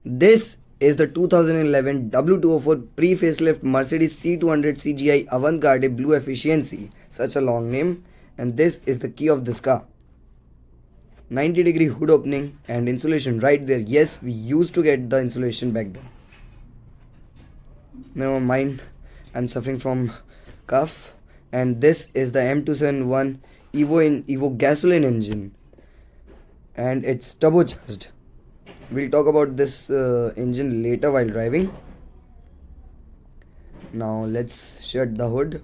This is the 2011 W204 pre-facelift Mercedes C200 CGI Avant-Garde Blue Efficiency. Such a long name. And this is the key of this car. 90-degree hood opening and insulation right there. Yes, we used to get the insulation back then. Never mind, I'm suffering from cough. And this is the M271 Evo gasoline engine, and it's turbocharged. We'll talk about this engine later while driving. Now let's shut the hood.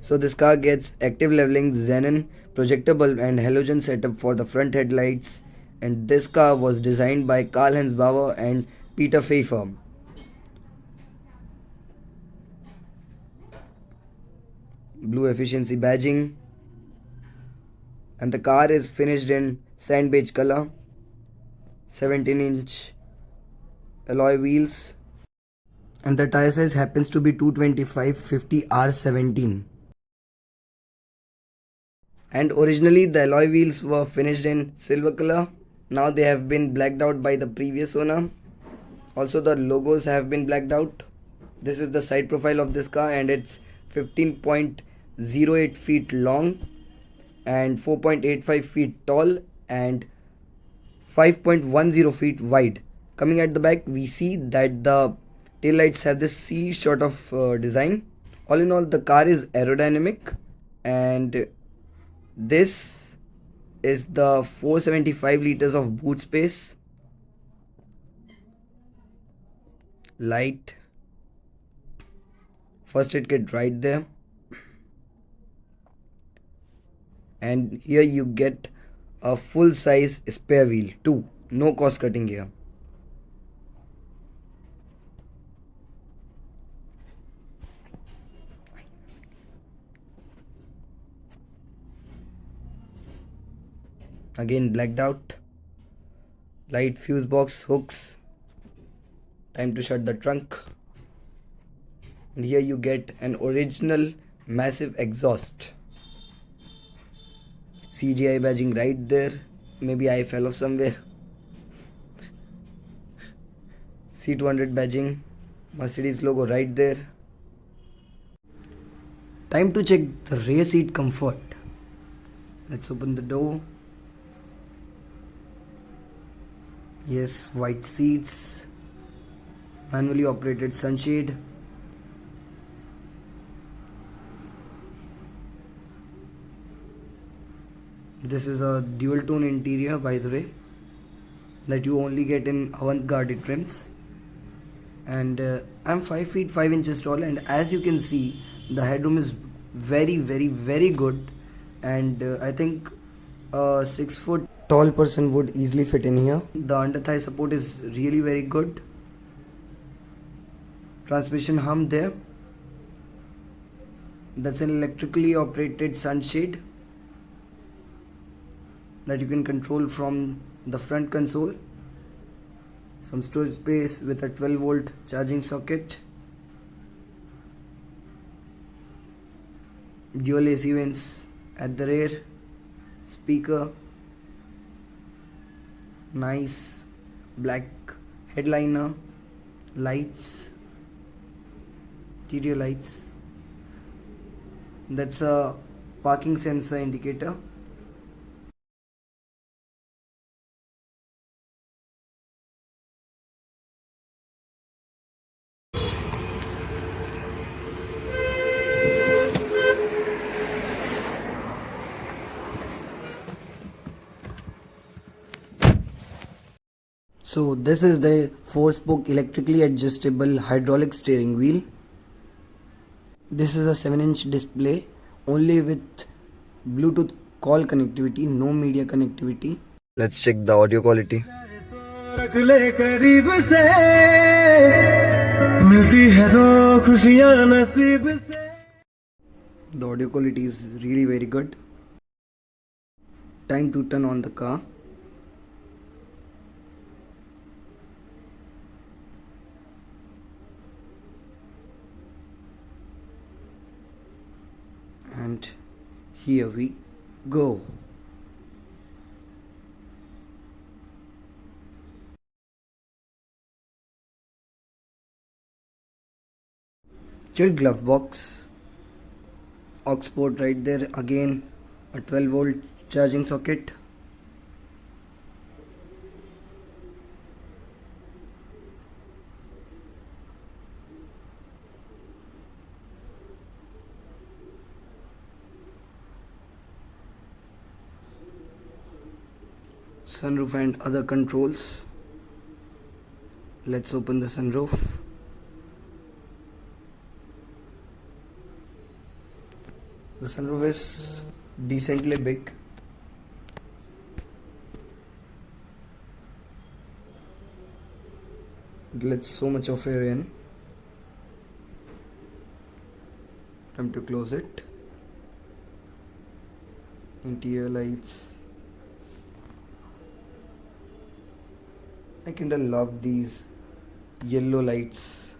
So this car gets active leveling, xenon, projector bulb and halogen setup for the front headlights, and this car was designed by Karl-Heinz Bauer and Peter Pfeiffer. Blue efficiency badging, and the car is finished in sand beige color, 17-inch alloy wheels, and the tire size happens to be 225/50 R17. And originally the alloy wheels were finished in silver color. Now they have been blacked out by the previous owner. Also the logos have been blacked out. This is the side profile of this car, and it's 15.08 feet long and 4.85 feet tall and 5.10 feet wide. Coming at the back, we see that the tail lights have this C sort of design. All in all, the car is aerodynamic, and this is the 475 liters of boot space. Light, first aid kit right there, and here you get a full size spare wheel too. No cost cutting here. Again blacked out. Light fuse box hooks. Time to shut the trunk. And here you get an original massive exhaust. CGI badging right there. Maybe I fell off somewhere. C200 badging. Mercedes logo right there. Time to check the rear seat comfort. Let's open the door. Yes, white seats, manually operated sunshade, this is a dual tone interior, by the way, that you only get in avant-garde trims. And I'm 5 feet 5 inches tall, and as you can see, the headroom is very good, and I think a 6 foot tall person would easily fit in here. The under thigh support is really very good. Transmission hum there. That's an electrically operated sunshade that you can control from the front console. Some storage space with a 12-volt charging socket. Dual AC vents at the rear. Speaker. Nice black headliner. Lights. Interior lights. That's a parking sensor indicator. So this is the 4-spoke electrically adjustable hydraulic steering wheel. This is a 7-inch display only with Bluetooth call connectivity, no media connectivity. Let's check the audio quality. The audio quality is really very good. Time to turn on the car. and here we go. Chilled glove box, aux port right there, again a 12-volt charging socket. Sunroof and other controls. Let's open the sunroof. The sunroof is decently big. It lets so much of air in. Time to close it. Interior lights. I kinda love these yellow lights.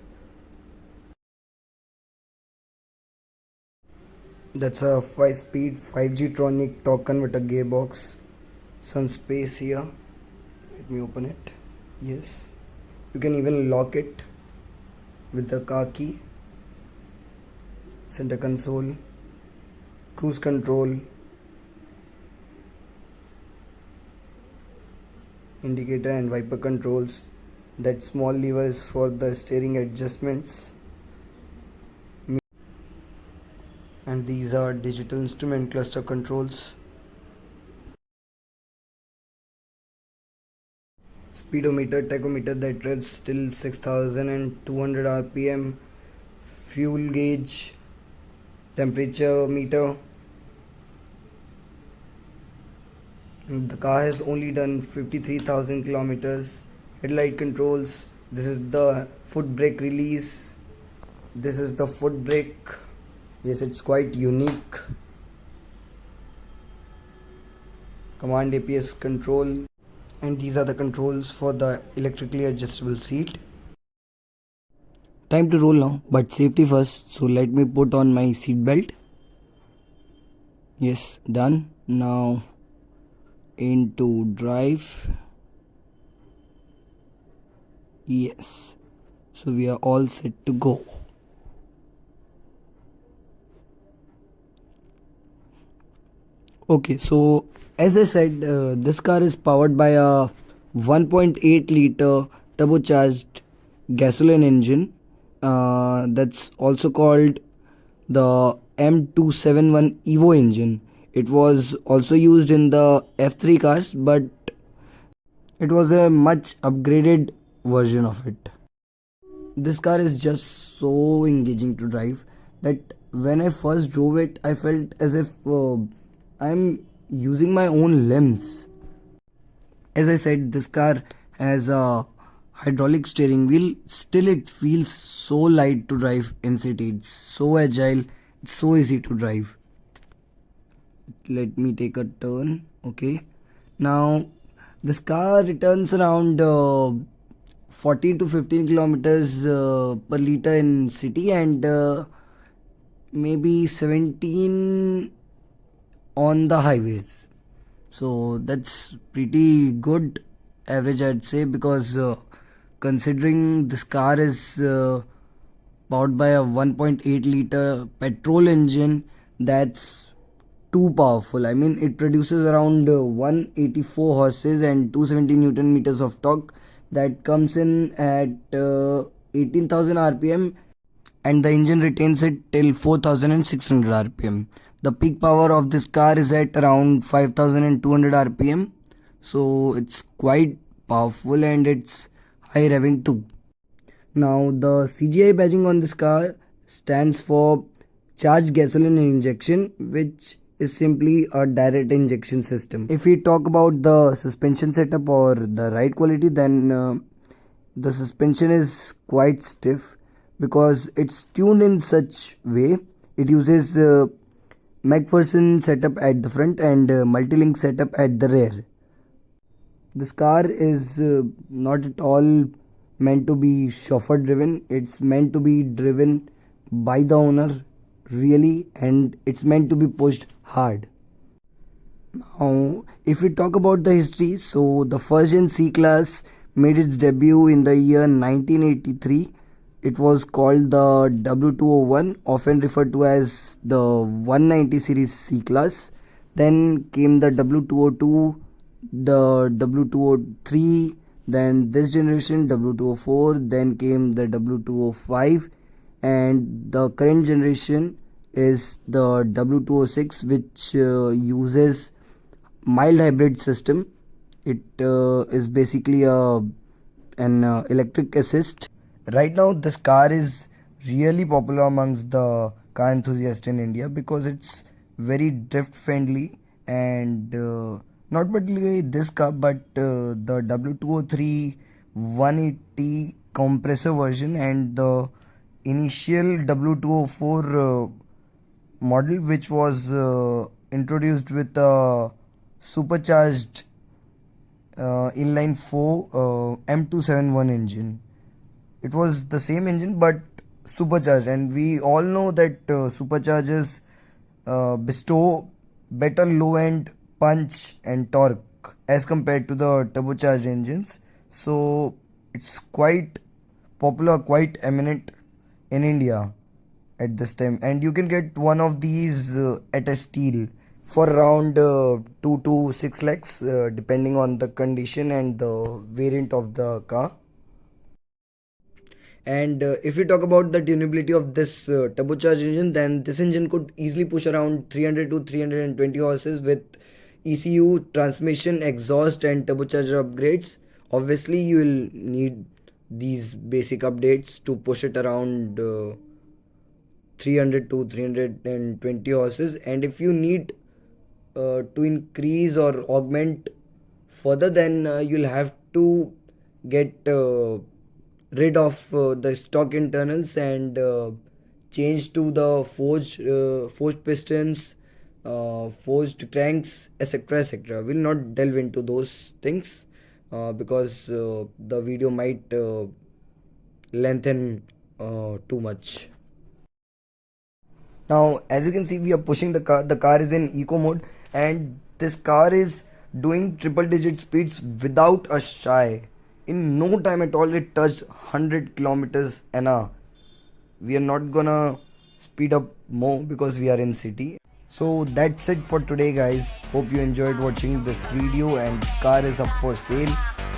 That's a 5-speed 5G Tronic torque converter gearbox. Some space here. Let me open it. Yes. You can even lock it with the car key. Center console. Cruise control. Indicator and wiper controls. That small lever is for the steering adjustments. And these are digital instrument cluster controls. Speedometer, tachometer that reads still 6200 rpm. Fuel gauge, temperature meter. And the car has only done 53,000 kilometers. Headlight controls. This is the foot brake release. This is the foot brake. Yes, it's quite unique. Command APS control. And these are the controls for the electrically adjustable seat. Time to roll now, but safety first. So let me put on my seat belt. Yes, done. Now into drive. Yes, so we are all set to go. Okay, so as I said, this car is powered by a 1.8 liter turbocharged gasoline engine. That's also called the M271 Evo engine. It was also used in the F3 cars, but it was a much upgraded version of it. This car is just so engaging to drive that when I first drove it, I felt as if I'm using my own limbs. As I said, this car has a hydraulic steering wheel. Still, it feels so light to drive in city. It's so agile. It's so easy to drive. Let me take a turn. Okay. Now, this car returns around 14 to 15 kilometers per liter in city and maybe 17 on the highways. So that's pretty good average, I'd say, because considering this car is powered by a 1.8 liter petrol engine, that's too powerful. I mean, it produces around 184 horses and 270 newton meters of torque. That comes in at 18,000 rpm, and the engine retains it till 4,600 rpm. The peak power of this car is at around 5,200 rpm, so it's quite powerful and it's high revving too. Now the CGI badging on this car stands for charged gasoline injection, which is simply a direct injection system. If we talk about the suspension setup or the ride quality, then the suspension is quite stiff because it's tuned in such way. It uses McPherson setup at the front and multi-link setup at the rear. This car is not at all meant to be chauffeur driven. It's meant to be driven by the owner really, and it's meant to be pushed hard. Now, if we talk about the history, so the first gen C class made its debut in the year 1983. It was called the W201, often referred to as the 190 series C class. Then came the W202, the W203, then this generation W204, then came the W205, and the current generation is the W206, which uses mild hybrid system. It is basically an electric assist. Right now, this car is really popular amongst the car enthusiasts in India because it's very drift friendly, and not particularly this car, but the W203 180 compressor version and the initial W204 model, which was introduced with a supercharged inline 4 M271 engine. It was the same engine but supercharged, and we all know that superchargers bestow better low end punch and torque as compared to the turbocharged engines. So it's quite popular, quite eminent in India at this time, and you can get one of these at a steal for around 2 to 6 lakhs depending on the condition and the variant of the car. And if we talk about the tunability of this turbocharged engine, then this engine could easily push around 300 to 320 horses with ECU, transmission, exhaust, and turbocharger upgrades. Obviously, you will need these basic updates to push it around 300 to 320 horses. And if you need to increase or augment further, then you'll have to get rid of the stock internals and change to the forged pistons, forged cranks, etc., etc. We'll not delve into those things because the video might lengthen too much. Now, as you can see, we are pushing the car. The car is in eco mode, and this car is doing triple digit speeds without a shy. In no time at all, it touched 100 kilometers an hour. We are not gonna speed up more because we are in city. So that's it for today, guys. Hope you enjoyed watching this video, and this car is up for sale.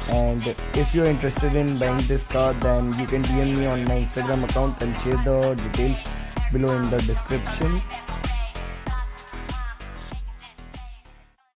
And if you're interested in buying this car, then you can DM me on my Instagram account. I'll share the details below in the description.